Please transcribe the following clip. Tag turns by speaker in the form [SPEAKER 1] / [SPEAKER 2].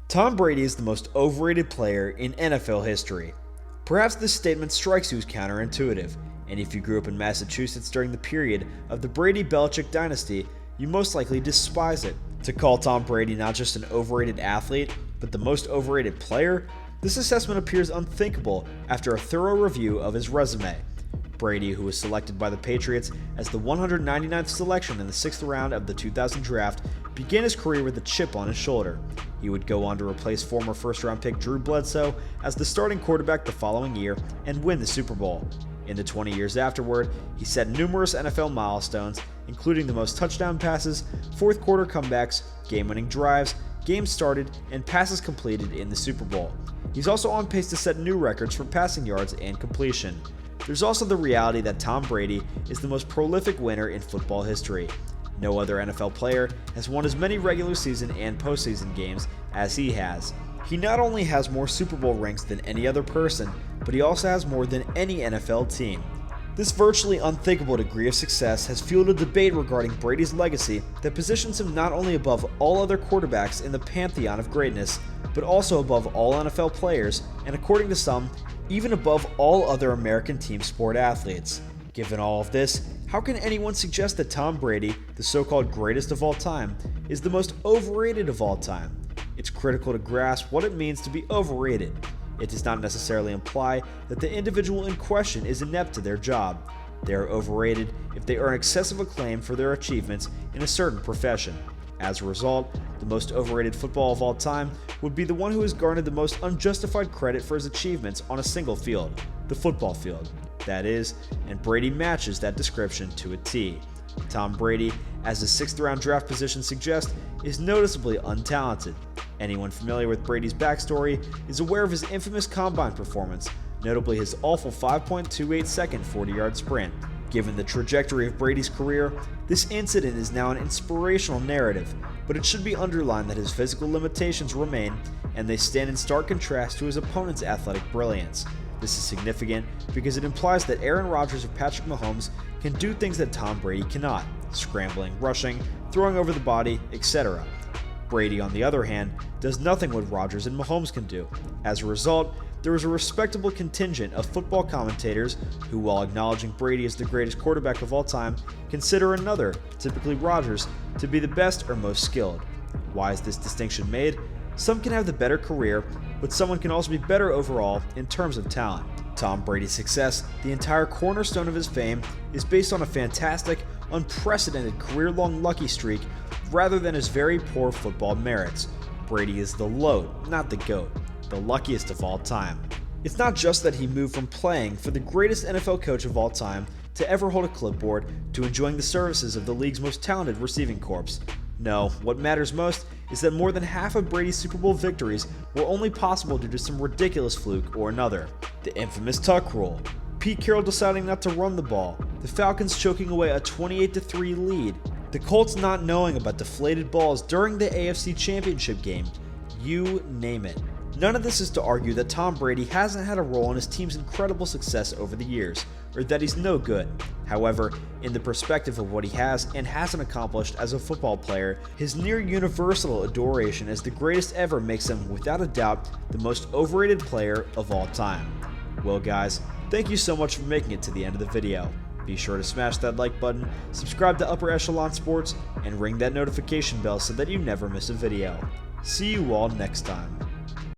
[SPEAKER 1] Tom Brady is the most overrated player in NFL history. Perhaps this statement strikes you as counterintuitive, and if you grew up in Massachusetts during the period of the Brady-Belichick dynasty, you most likely despise it. To call Tom Brady not just an overrated athlete, but the most overrated player, this assessment appears unthinkable after a thorough review of his resume. Brady, who was selected by the Patriots as the 199th selection in the 6th round of the 2000 draft, began his career with a chip on his shoulder. He would go on to replace former first-round pick Drew Bledsoe as the starting quarterback the following year and win the Super Bowl. In the 20 years afterward, he set numerous NFL milestones, including the most touchdown passes, fourth-quarter comebacks, game-winning drives, games started, and passes completed in the Super Bowl. He's also on pace to set new records for passing yards and completion. There's also the reality that Tom Brady is the most prolific winner in football history. No other NFL player has won as many regular season and postseason games as he has. He not only has more Super Bowl rings than any other person, but he also has more than any NFL team. This virtually unthinkable degree of success has fueled a debate regarding Brady's legacy that positions him not only above all other quarterbacks in the pantheon of greatness, but also above all NFL players, and according to some, even above all other American team sport athletes. Given all of this, how can anyone suggest that Tom Brady, the so-called greatest of all time, is the most overrated of all time? It's critical to grasp what it means to be overrated. It does not necessarily imply that the individual in question is inept to their job. They are overrated if they earn excessive acclaim for their achievements in a certain profession. As a result, the most overrated football of all time would be the one who has garnered the most unjustified credit for his achievements on a single field, the football field. That is, and Brady matches that description to a T. Tom Brady, as his 6th round draft position suggests, is noticeably untalented. Anyone familiar with Brady's backstory is aware of his infamous combine performance, notably his awful 5.28 second 40-yard sprint. Given the trajectory of Brady's career, this incident is now an inspirational narrative, but it should be underlined that his physical limitations remain, and they stand in stark contrast to his opponent's athletic brilliance. This is significant because it implies that Aaron Rodgers or Patrick Mahomes can do things that Tom Brady cannot: scrambling, rushing, throwing over the body, etc. Brady, on the other hand, does nothing what Rodgers and Mahomes can do. As a result, there is a respectable contingent of football commentators who, while acknowledging Brady as the greatest quarterback of all time, consider another, typically Rodgers, to be the best or most skilled. Why is this distinction made? Some can have the better career, but someone can also be better overall in terms of talent. Tom Brady's success, the entire cornerstone of his fame, is based on a fantastic, unprecedented career-long lucky streak rather than his very poor football merits. Brady is the LOAT, not the GOAT, the luckiest of all time. It's not just that he moved from playing for the greatest NFL coach of all time to ever hold a clipboard to enjoying the services of the league's most talented receiving corps. No, what matters most is that more than half of Brady's Super Bowl victories were only possible due to some ridiculous fluke or another. The infamous tuck rule, Pete Carroll deciding not to run the ball, the Falcons choking away a 28-3 lead, the Colts not knowing about deflated balls during the AFC Championship game, you name it. None of this is to argue that Tom Brady hasn't had a role in his team's incredible success over the years, or that he's no good. However, in the perspective of what he has and hasn't accomplished as a football player, his near universal adoration as the greatest ever makes him, without a doubt, the most overrated player of all time. Well guys, thank you so much for making it to the end of the video. Be sure to smash that like button, subscribe to Upper Echelon Sports, and ring that notification bell so that you never miss a video. See you all next time.